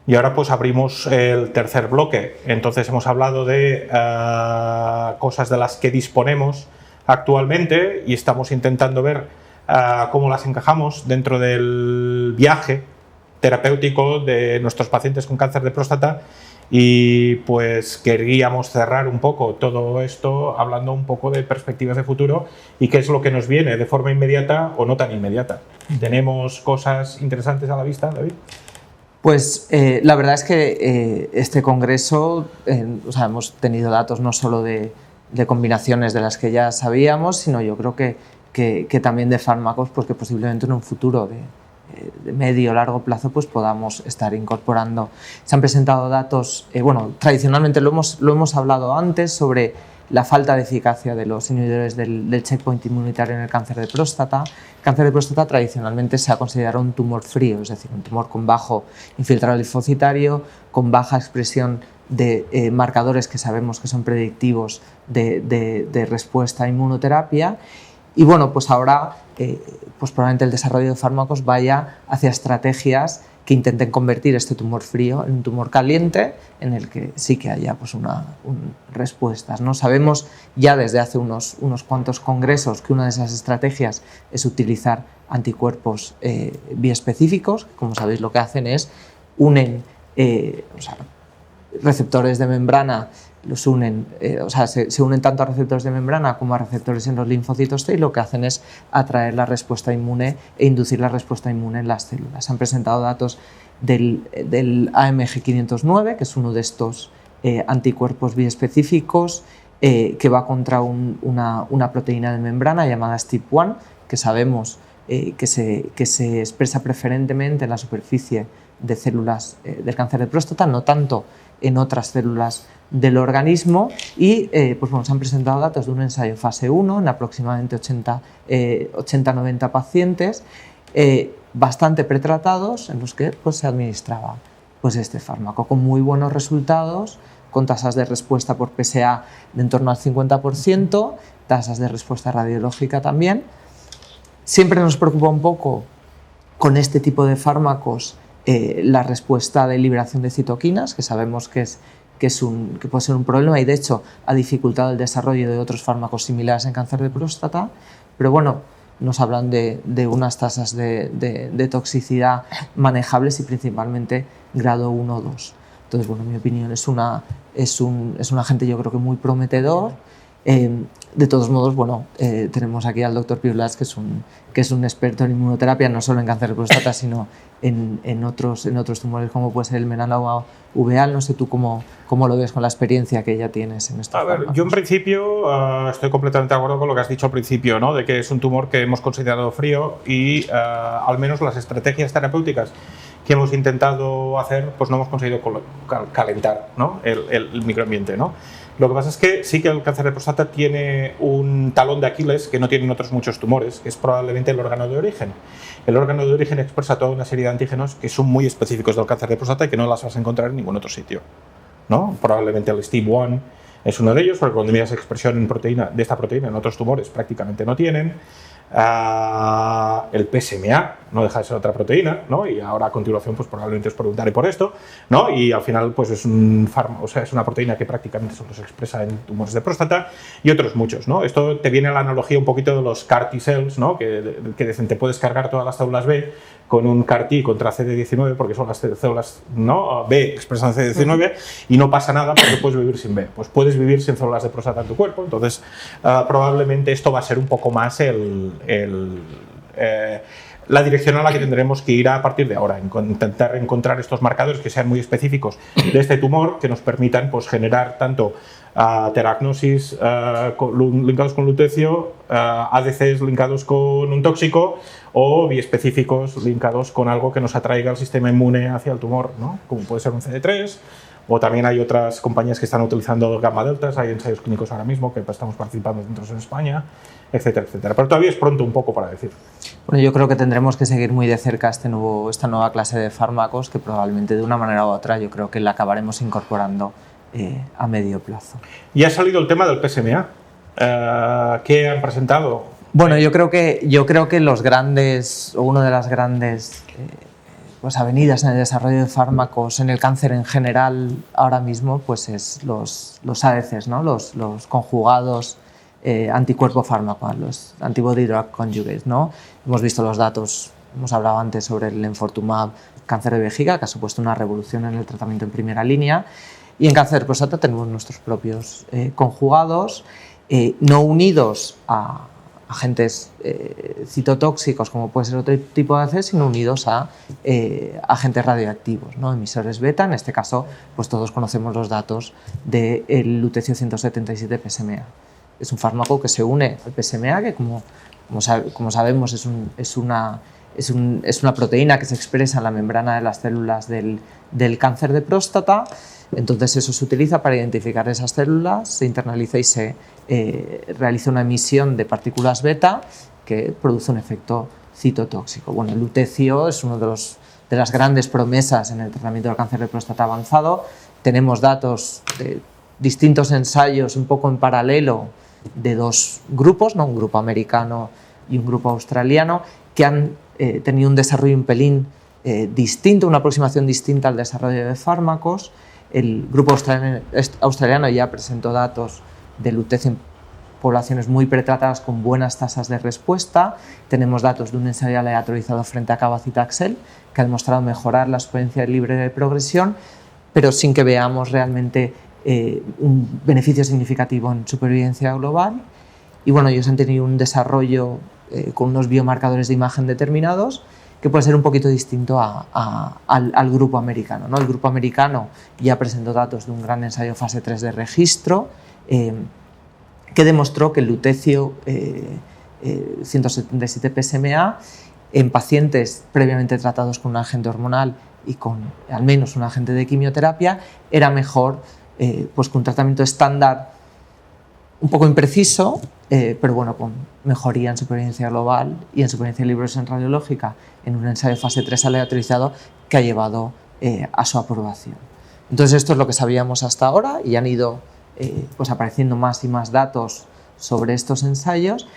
Y ahora pues abrimos el tercer bloque. Entonces hemos hablado de cosas de las que disponemos actualmente y estamos intentando ver cómo las encajamos dentro del viaje terapéutico de nuestros pacientes con cáncer de próstata. Y pues queríamos cerrar un poco todo esto hablando un poco de perspectivas de futuro y qué es lo que nos viene de forma inmediata o no tan inmediata. ¿Tenemos cosas interesantes a la vista, David? Pues la verdad es que este congreso, hemos tenido datos no solo de combinaciones de las que ya sabíamos, sino yo creo que también de fármacos, pues que posiblemente en un futuro de medio o largo plazo pues podamos estar incorporando. Se han presentado datos, tradicionalmente lo hemos hablado antes sobre la falta de eficacia de los inhibidores del checkpoint inmunitario en el cáncer de próstata. El cáncer de próstata tradicionalmente se ha considerado un tumor frío, es decir, un tumor con bajo infiltrado linfocitario, con baja expresión de marcadores que sabemos que son predictivos de respuesta a inmunoterapia. Y bueno, pues ahora pues probablemente el desarrollo de fármacos vaya hacia estrategias que intenten convertir este tumor frío en un tumor caliente en el que sí que haya pues respuestas, ¿no? Sabemos ya desde hace unos cuantos congresos que una de esas estrategias es utilizar anticuerpos biespecíficos, que como sabéis lo que hacen es unen receptores de membrana, los unen, se unen tanto a receptores de membrana como a receptores en los linfocitos T y lo que hacen es atraer la respuesta inmune e inducir la respuesta inmune en las células. Se han presentado datos del AMG509, que es uno de estos anticuerpos biespecíficos que va contra una proteína de membrana llamada STIP1, que sabemos que se expresa preferentemente en la superficie de células del cáncer de próstata, no tanto en otras células del organismo, y se han presentado datos de un ensayo fase 1 en aproximadamente 80-90 pacientes bastante pretratados en los que se administraba este fármaco con muy buenos resultados, con tasas de respuesta por PSA de en torno al 50%, tasas de respuesta radiológica también. Siempre nos preocupa un poco con este tipo de fármacos la respuesta de liberación de citoquinas, que sabemos que puede ser un problema y de hecho ha dificultado el desarrollo de otros fármacos similares en cáncer de próstata, pero bueno, nos hablan de unas tasas de toxicidad manejables y principalmente grado 1 o 2. Entonces, bueno, en mi opinión es un agente yo creo que muy prometedor. De todos modos, tenemos aquí al doctor Piulats, que es un experto en inmunoterapia, no solo en cáncer de próstata, sino en otros tumores como puede ser el melanoma uveal. No sé tú cómo lo ves con la experiencia que ya tienes en estos fármacos. Yo en principio estoy completamente de acuerdo con lo que has dicho al principio, ¿no? De que es un tumor que hemos considerado frío y al menos las estrategias terapéuticas que hemos intentado hacer, pues no hemos conseguido calentar, ¿no? el microambiente, ¿no? Lo que pasa es que sí que el cáncer de próstata tiene un talón de Aquiles que no tienen otros muchos tumores, que es probablemente el órgano de origen. El órgano de origen expresa toda una serie de antígenos que son muy específicos del cáncer de próstata y que no las vas a encontrar en ningún otro sitio, ¿no? Probablemente el STIP1 es uno de ellos, porque cuando miras expresión de esta proteína en otros tumores prácticamente no tienen. El PSMA no deja de ser otra proteína, ¿no? Y ahora a continuación pues probablemente os preguntaré por esto, ¿no? Y al final pues es es una proteína que prácticamente solo se expresa en tumores de próstata y otros muchos, ¿no? Esto te viene a la analogía un poquito de los CAR T-cells, ¿no? Que dicen te puedes cargar todas las células B con un CAR T contra CD19 porque son las células, ¿no? B expresan CD19 y no pasa nada porque puedes vivir sin B. Pues puedes vivir sin células de próstata en tu cuerpo. Entonces probablemente esto va a ser un poco más la dirección a la que tendremos que ir a partir de ahora, intentar encontrar estos marcadores que sean muy específicos de este tumor, que nos permitan pues, generar tanto teragnosis linkados con lutecio, ADCs linkados con un tóxico o biespecíficos linkados con algo que nos atraiga el sistema inmune hacia el tumor, ¿no? Como puede ser un CD3, o también hay otras compañías que están utilizando gamma deltas, hay ensayos clínicos ahora mismo que estamos participando dentro en España, etcétera, etcétera. Pero todavía es pronto un poco para decir. Bueno, yo creo que tendremos que seguir muy de cerca esta nueva clase de fármacos que probablemente de una manera u otra yo creo que la acabaremos incorporando a medio plazo. Y ha salido el tema del PSMA. ¿Qué han presentado? Bueno, yo creo que los grandes, o uno de las grandes pues avenidas en el desarrollo de fármacos, en el cáncer en general, ahora mismo, pues es los ADCs, ¿no? Los conjugados anticuerpo fármaco, los antibody drug conjugates, ¿no? Hemos visto los datos, hemos hablado antes sobre el enfortumab, cáncer de vejiga, que ha supuesto una revolución en el tratamiento en primera línea, y en cáncer de próstata tenemos nuestros propios conjugados, no unidos a agentes citotóxicos, como puede ser otro tipo de ADC, sino unidos a agentes radioactivos, ¿no? Emisores beta. En este caso, pues todos conocemos los datos del lutecio 177 PSMA. Es un fármaco que se une al PSMA, que como sabemos es una proteína que se expresa en la membrana de las células del cáncer de próstata. Entonces eso se utiliza para identificar esas células, se internaliza y se realiza una emisión de partículas beta que produce un efecto citotóxico. Bueno, el lutecio es una de las grandes promesas en el tratamiento del cáncer de próstata avanzado. Tenemos datos de distintos ensayos un poco en paralelo de dos grupos, ¿no? Un grupo americano y un grupo australiano, que han tenido un desarrollo un pelín distinto, una aproximación distinta al desarrollo de fármacos. El grupo australiano ya presentó datos de lutecio en poblaciones muy pretratadas con buenas tasas de respuesta. Tenemos datos de un ensayo aleatorizado frente a cabazitaxel que ha demostrado mejorar la supervivencia libre de progresión, pero sin que veamos realmente un beneficio significativo en supervivencia global. Y bueno, ellos han tenido un desarrollo con unos biomarcadores de imagen determinados que puede ser un poquito distinto al grupo americano, ¿no? El grupo americano ya presentó datos de un gran ensayo fase 3 de registro que demostró que el lutecio 177 PSMA en pacientes previamente tratados con un agente hormonal y con al menos un agente de quimioterapia era mejor pues que un tratamiento estándar un poco impreciso, pero bueno, con mejoría en supervivencia global y en supervivencia libre radiológica en un ensayo fase 3 aleatorizado que ha llevado a su aprobación. Entonces esto es lo que sabíamos hasta ahora y han ido pues apareciendo más y más datos sobre estos ensayos,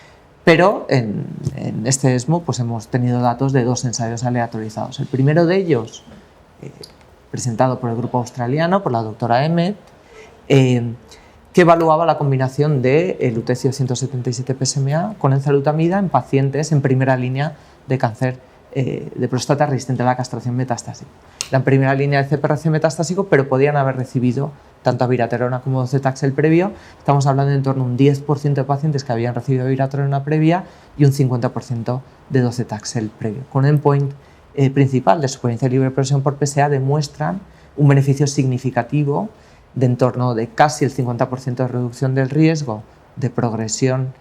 pero en este ESMO pues hemos tenido datos de dos ensayos aleatorizados. El primero de ellos, presentado por el grupo australiano, por la doctora Emmet, que evaluaba la combinación de lutecio 177 PSMA con enzalutamida en pacientes en primera línea de cáncer de próstata resistente a la castración metastásica. La en primera línea de CPRC metastásico, pero podían haber recibido tanto abiraterona como docetaxel previo. Estamos hablando de en torno a un 10% de pacientes que habían recibido abiraterona previa y un 50% de docetaxel previo. Con el endpoint principal de supervivencia libre de progresión por PSA demuestran un beneficio significativo de en torno de casi el 50% de reducción del riesgo de progresión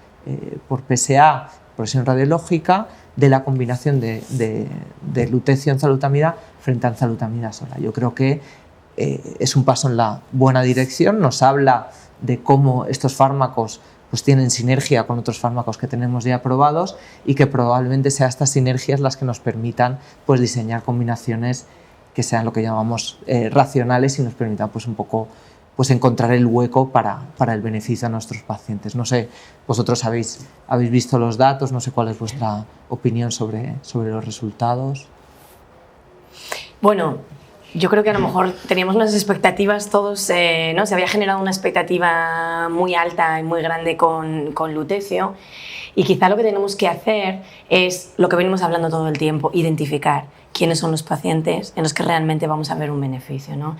por PSA, progresión radiológica, de la combinación de lutecio enzalutamida frente a enzalutamida sola. Yo creo que es un paso en la buena dirección, nos habla de cómo estos fármacos pues, tienen sinergia con otros fármacos que tenemos ya aprobados y que probablemente sean estas sinergias las que nos permitan pues, diseñar combinaciones que sean lo que llamamos racionales y nos permitan pues, un poco pues, encontrar el hueco para el beneficio a nuestros pacientes. No sé, vosotros habéis visto los datos, no sé cuál es vuestra opinión sobre los resultados. Bueno, yo creo que a lo mejor teníamos unas expectativas todos, ¿no? Se había generado una expectativa muy alta y muy grande con lutecio y quizá lo que tenemos que hacer es lo que venimos hablando todo el tiempo, identificar quiénes son los pacientes en los que realmente vamos a ver un beneficio, ¿no?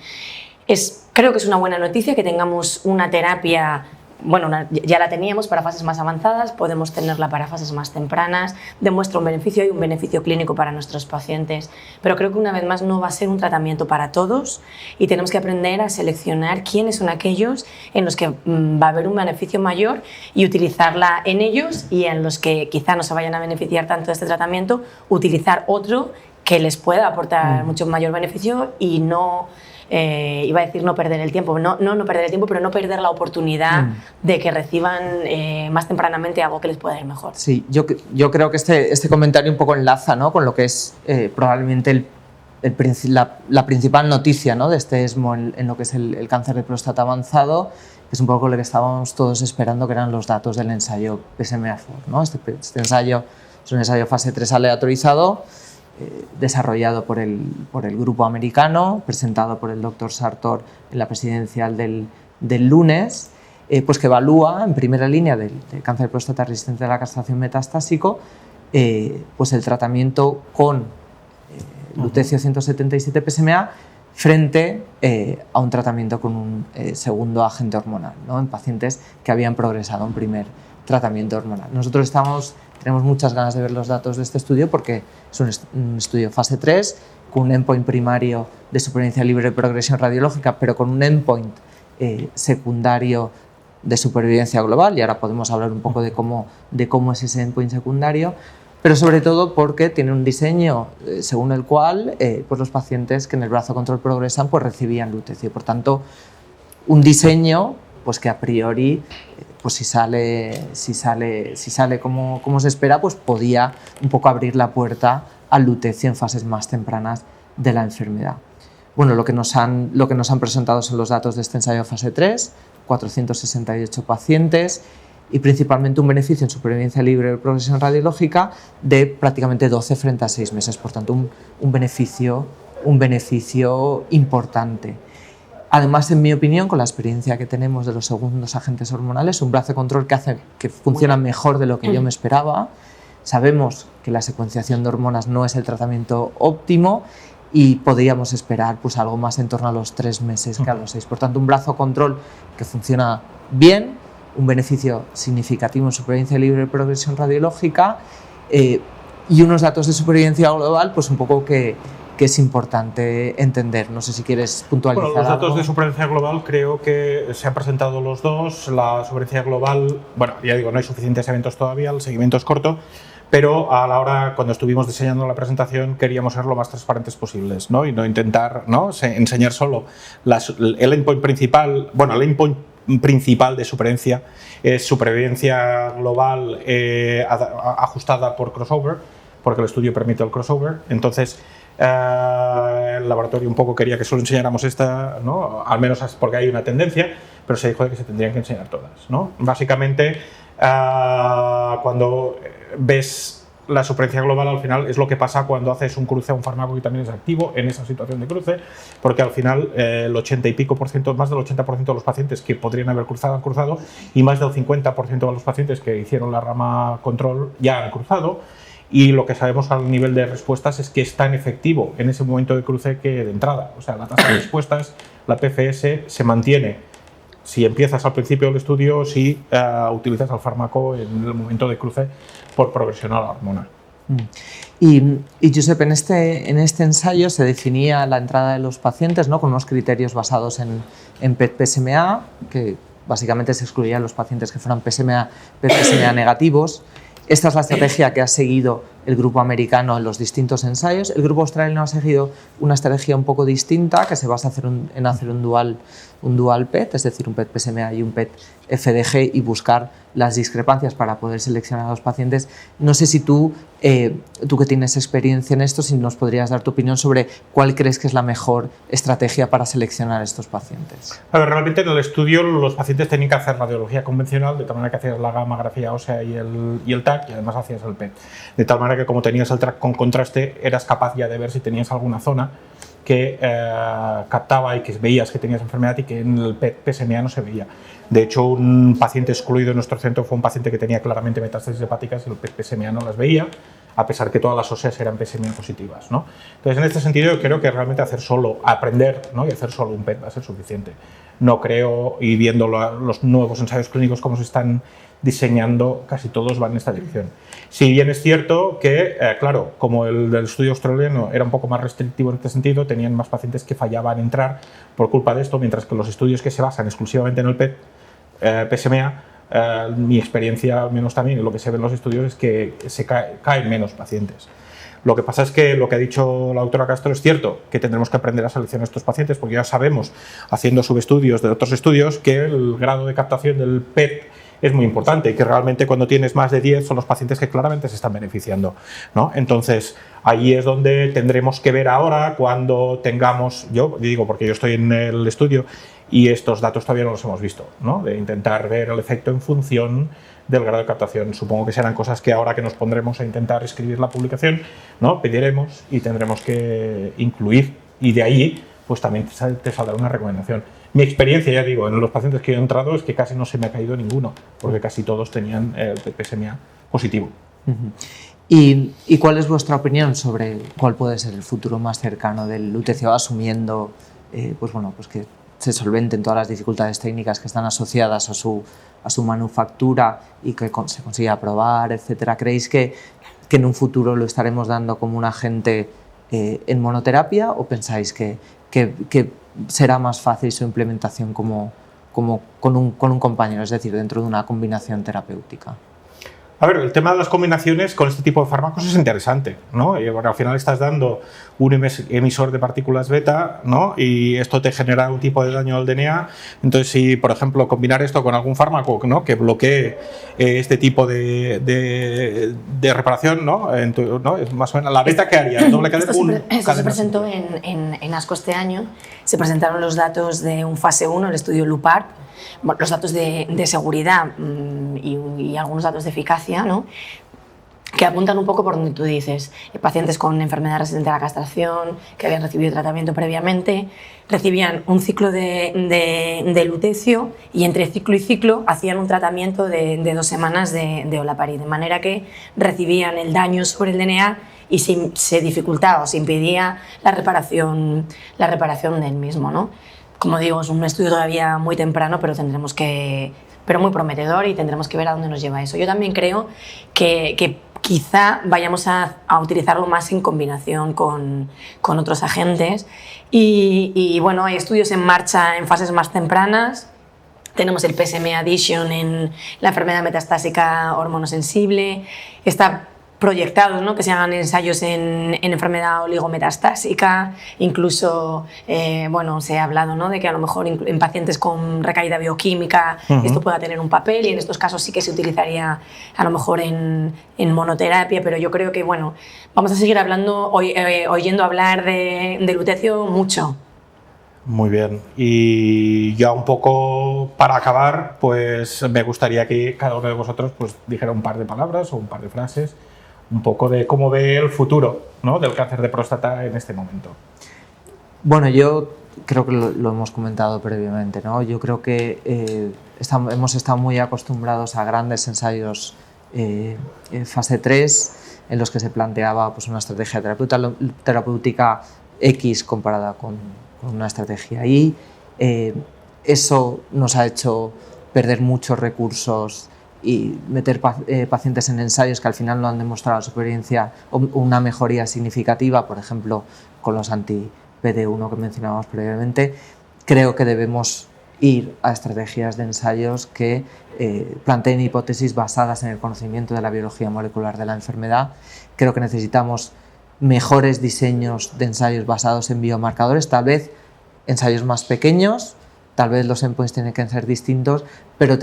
Creo que es una buena noticia que tengamos una terapia, bueno, ya la teníamos para fases más avanzadas, podemos tenerla para fases más tempranas, demuestra un beneficio y un beneficio clínico para nuestros pacientes, pero creo que una vez más no va a ser un tratamiento para todos y tenemos que aprender a seleccionar quiénes son aquellos en los que va a haber un beneficio mayor y utilizarla en ellos, y en los que quizá no se vayan a beneficiar tanto de este tratamiento, utilizar otro que les pueda aportar mucho mayor beneficio y no... iba a decir no perder el tiempo, no perder el tiempo, pero no perder la oportunidad de que reciban más tempranamente algo que les pueda ir mejor. Sí, yo creo que este comentario un poco enlaza, ¿no? Con lo que es probablemente la principal noticia, ¿no? De este ESMO en lo que es el cáncer de próstata avanzado, que es un poco lo que estábamos todos esperando, que eran los datos del ensayo PSMA4, ¿no? Este ensayo es un ensayo fase 3 aleatorizado desarrollado por el grupo americano, presentado por el doctor Sartor en la presidencial del lunes, pues que evalúa en primera línea del cáncer de próstata resistente a la castración metastásico pues el tratamiento con lutecio 177 PSMA frente a un tratamiento con un segundo agente hormonal, ¿no? En pacientes que habían progresado a un primer tratamiento hormonal. Nosotros tenemos muchas ganas de ver los datos de este estudio porque es un estudio fase 3 con un endpoint primario de supervivencia libre de progresión radiológica, pero con un endpoint secundario de supervivencia global, y ahora podemos hablar un poco de cómo es ese endpoint secundario, pero sobre todo porque tiene un diseño según el cual pues los pacientes que en el brazo control progresan pues recibían lutecio. Por tanto, un diseño pues que a priori pues si sale como se espera, pues podía un poco abrir la puerta al lutecio en fases más tempranas de la enfermedad. Bueno, lo que nos han presentado son los datos de este ensayo fase 3, 468 pacientes y principalmente un beneficio en supervivencia libre de progresión radiológica de prácticamente 12 frente a 6 meses, por tanto un beneficio importante. Además, en mi opinión, con la experiencia que tenemos de los segundos agentes hormonales, un brazo de control que funciona mejor de lo que yo me esperaba. Sabemos que la secuenciación de hormonas no es el tratamiento óptimo y podríamos esperar pues, algo más en torno a los 3 meses que a los 6. Por tanto, un brazo control que funciona bien, un beneficio significativo en supervivencia libre de progresión radiológica y unos datos de supervivencia global, pues un poco que es importante entender. No sé si quieres puntualizar. Bueno, los datos algo. De supervivencia global creo que se han presentado los dos. La supervivencia global, bueno, ya digo, no hay suficientes eventos todavía, el seguimiento es corto, pero a la hora, cuando estuvimos diseñando la presentación, queríamos ser lo más transparentes posibles, ¿no? Y no intentar, ¿no?, enseñar solo el endpoint principal. Bueno, el endpoint principal de supervivencia es supervivencia global ajustada por crossover, porque el estudio permite el crossover. Entonces, el laboratorio un poco quería que solo enseñáramos esta, ¿no?, al menos porque hay una tendencia, pero se dijo de que se tendrían que enseñar todas, ¿no? Básicamente, cuando ves la supervivencia global, al final es lo que pasa cuando haces un cruce a un fármaco que también es activo en esa situación de cruce, porque al final el 80 y pico por ciento, más del 80% de los pacientes que podrían haber cruzado han cruzado, y más del 50% de los pacientes que hicieron la rama control ya han cruzado. Y lo que sabemos al nivel de respuestas es que es tan efectivo en ese momento de cruce que de entrada. O sea, la tasa de respuestas, la PFS, se mantiene si empiezas al principio del estudio, si utilizas el fármaco en el momento de cruce por progresión a la hormona. Y Josep, en este ensayo se definía la entrada de los pacientes, ¿no?, con unos criterios basados en PET-PSMA, que básicamente se excluían los pacientes que fueran PET-PSMA negativos. Esta es la estrategia que ha seguido el grupo americano en los distintos ensayos. El grupo australiano ha seguido una estrategia un poco distinta, que se basa en hacer un dual PET, es decir, un PET-PSMA y un PET-FDG, y buscar las discrepancias para poder seleccionar a los pacientes. No sé si tú que tienes experiencia en esto, si nos podrías dar tu opinión sobre cuál crees que es la mejor estrategia para seleccionar a estos pacientes. A ver, realmente en el estudio los pacientes tenían que hacer radiología convencional, de tal manera que hacías la gamografía ósea y el TAC, y además hacías el PET. De tal manera que como tenías el TAC con contraste, eras capaz ya de ver si tenías alguna zona que captaba y que veías que tenías enfermedad y que en el PET-PSMA no se veía. De hecho, un paciente excluido en nuestro centro fue un paciente que tenía claramente metástasis hepáticas y el PET-PSMA no las veía, a pesar que todas las óseas eran PSMA positivas, ¿no? Entonces, en este sentido, yo creo que realmente aprender, ¿no?, y hacer solo un PET va a ser suficiente. No creo, y viendo los nuevos ensayos clínicos cómo se están diseñando, casi todos van en esta dirección. Si bien es cierto que, claro, como el del estudio australiano era un poco más restrictivo en este sentido, tenían más pacientes que fallaban en entrar por culpa de esto, mientras que los estudios que se basan exclusivamente en el PET, PSMA, mi experiencia, al menos también, y lo que se ve en los estudios es que se caen menos pacientes. Lo que pasa es que lo que ha dicho la doctora Castro es cierto, que tendremos que aprender a seleccionar estos pacientes, porque ya sabemos, haciendo subestudios de otros estudios, que el grado de captación del PET es muy importante y que realmente cuando tienes más de 10 son los pacientes que claramente se están beneficiando, ¿no? Entonces, ahí es donde tendremos que ver ahora cuando tengamos, yo digo porque yo estoy en el estudio y estos datos todavía no los hemos visto, ¿no? De intentar ver el efecto en función del grado de captación. Supongo que serán cosas que ahora que nos pondremos a intentar escribir la publicación, ¿no? Pediremos y tendremos que incluir, y de ahí pues también te saldrá una recomendación. Mi experiencia, ya digo, en los pacientes que he entrado es que casi no se me ha caído ninguno, porque casi todos tenían el PSMA positivo. ¿Y cuál es vuestra opinión sobre cuál puede ser el futuro más cercano del lutecio, asumiendo pues que se solventen todas las dificultades técnicas que están asociadas a su manufactura y que se consiga aprobar, etcétera? ¿Creéis que en un futuro lo estaremos dando como un agente en monoterapia, o pensáis que será más fácil su implementación con un compañero, es decir, dentro de una combinación terapéutica? A ver, el tema de las combinaciones con este tipo de fármacos es interesante, ¿no? Y bueno, al final estás dando un emisor de partículas beta, ¿no? Y esto te genera un tipo de daño al DNA. Entonces, si, por ejemplo, combinar esto con algún fármaco, ¿no?, que bloquee este tipo de reparación, ¿no? ¿no? Es más o menos la beta que haría. Doble cadena, esto se presentó en ASCO este año. Se presentaron los datos de un fase 1, el estudio LUPARP, los datos de seguridad y algunos datos de eficacia, ¿no?, que apuntan un poco por donde tú dices. Pacientes con enfermedad resistente a la castración, que habían recibido tratamiento previamente, recibían un ciclo de lutecio y entre ciclo y ciclo hacían un tratamiento de 2 semanas de olaparib, de manera que recibían el daño sobre el DNA y se dificultaba o se impedía la reparación del mismo, ¿no? Como digo, es un estudio todavía muy temprano, pero muy prometedor, y tendremos que ver a dónde nos lleva eso. Yo también creo que quizá vayamos a utilizarlo más en combinación con otros agentes. Y bueno, hay estudios en marcha en fases más tempranas. Tenemos el PSMA Addition en la enfermedad metastásica hormonosensible. Está proyectados, ¿no?, que se hagan ensayos en enfermedad oligometastásica. Incluso se ha hablado, ¿no?, de que a lo mejor en pacientes con recaída bioquímica esto pueda tener un papel, y en estos casos sí que se utilizaría a lo mejor en monoterapia, pero yo creo que vamos a seguir oyendo hablar de lutecio mucho. Muy bien, y ya un poco para acabar, pues me gustaría que cada uno de vosotros pues dijera un par de palabras o un par de frases, un poco de cómo ve el futuro, ¿no?, del cáncer de próstata en este momento. Bueno, yo creo que lo hemos comentado previamente, ¿no? Yo creo que hemos estado muy acostumbrados a grandes ensayos fase 3, en los que se planteaba pues una estrategia terapéutica X comparada con una estrategia Y. Eso nos ha hecho perder muchos recursos y meter pacientes en ensayos que al final no han demostrado supervivencia o una mejoría significativa, por ejemplo, con los anti-PD1 que mencionábamos previamente. Creo que debemos ir a estrategias de ensayos que planteen hipótesis basadas en el conocimiento de la biología molecular de la enfermedad. Creo que necesitamos mejores diseños de ensayos basados en biomarcadores, tal vez ensayos más pequeños, tal vez los endpoints tienen que ser distintos, pero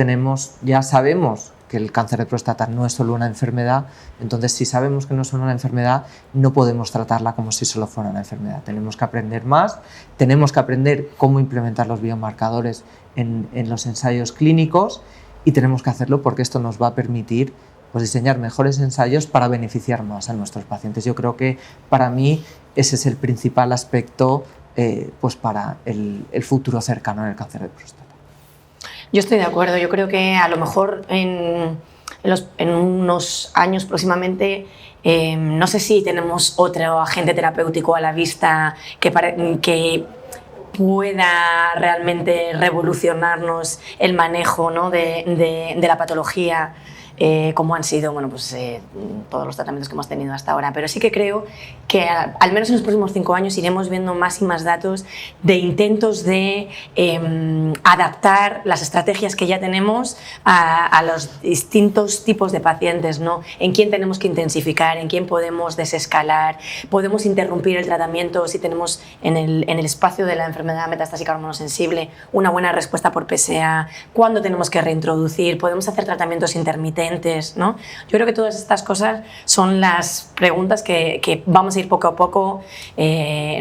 ya sabemos que el cáncer de próstata no es solo una enfermedad. Entonces, si sabemos que no es solo una enfermedad, no podemos tratarla como si solo fuera una enfermedad. Tenemos que aprender más, tenemos que aprender cómo implementar los biomarcadores en los ensayos clínicos, y tenemos que hacerlo porque esto nos va a permitir pues diseñar mejores ensayos para beneficiar más a nuestros pacientes. Yo creo que para mí ese es el principal aspecto pues para el futuro cercano en el cáncer de próstata. Yo estoy de acuerdo. Yo creo que a lo mejor en unos años próximamente, no sé si tenemos otro agente terapéutico a la vista que pueda realmente revolucionarnos el manejo, ¿no?, de la patología, como han sido todos los tratamientos que hemos tenido hasta ahora. Pero sí que creo que al menos en los próximos 5 años iremos viendo más y más datos de intentos de adaptar las estrategias que ya tenemos a los distintos tipos de pacientes, ¿no? En quién tenemos que intensificar, en quién podemos desescalar, podemos interrumpir el tratamiento si tenemos en el espacio de la enfermedad metastásica hormonosensible una buena respuesta por PSA, cuándo tenemos que reintroducir, podemos hacer tratamientos intermitentes. diferentes, ¿no? Yo creo que todas estas cosas son las preguntas que vamos a ir poco a poco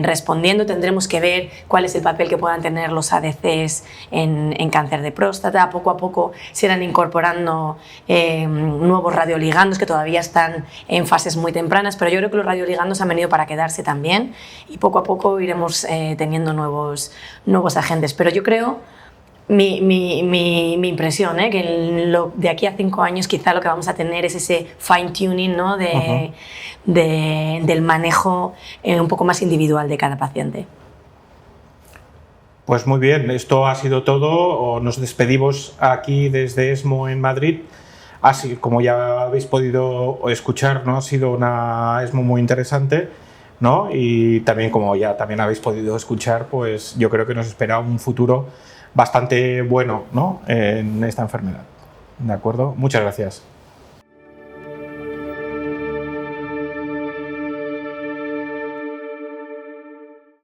respondiendo. Tendremos que ver cuál es el papel que puedan tener los ADCs en cáncer de próstata. Poco a poco se irán incorporando nuevos radioligandos que todavía están en fases muy tempranas, pero yo creo que los radioligandos han venido para quedarse también y poco a poco iremos teniendo nuevos agentes. Pero yo creo, mi impresión, que de aquí a 5 años quizá lo que vamos a tener es ese fine-tuning, ¿no? Del manejo un poco más individual de cada paciente. Pues muy bien, esto ha sido todo. Nos despedimos aquí desde ESMO en Madrid. Así como ya habéis podido escuchar, ¿no? Ha sido una ESMO muy interesante, ¿no? Y también, como ya también habéis podido escuchar, pues yo creo que nos espera un futuro bastante bueno, ¿no? En esta enfermedad. ¿De acuerdo? Muchas gracias.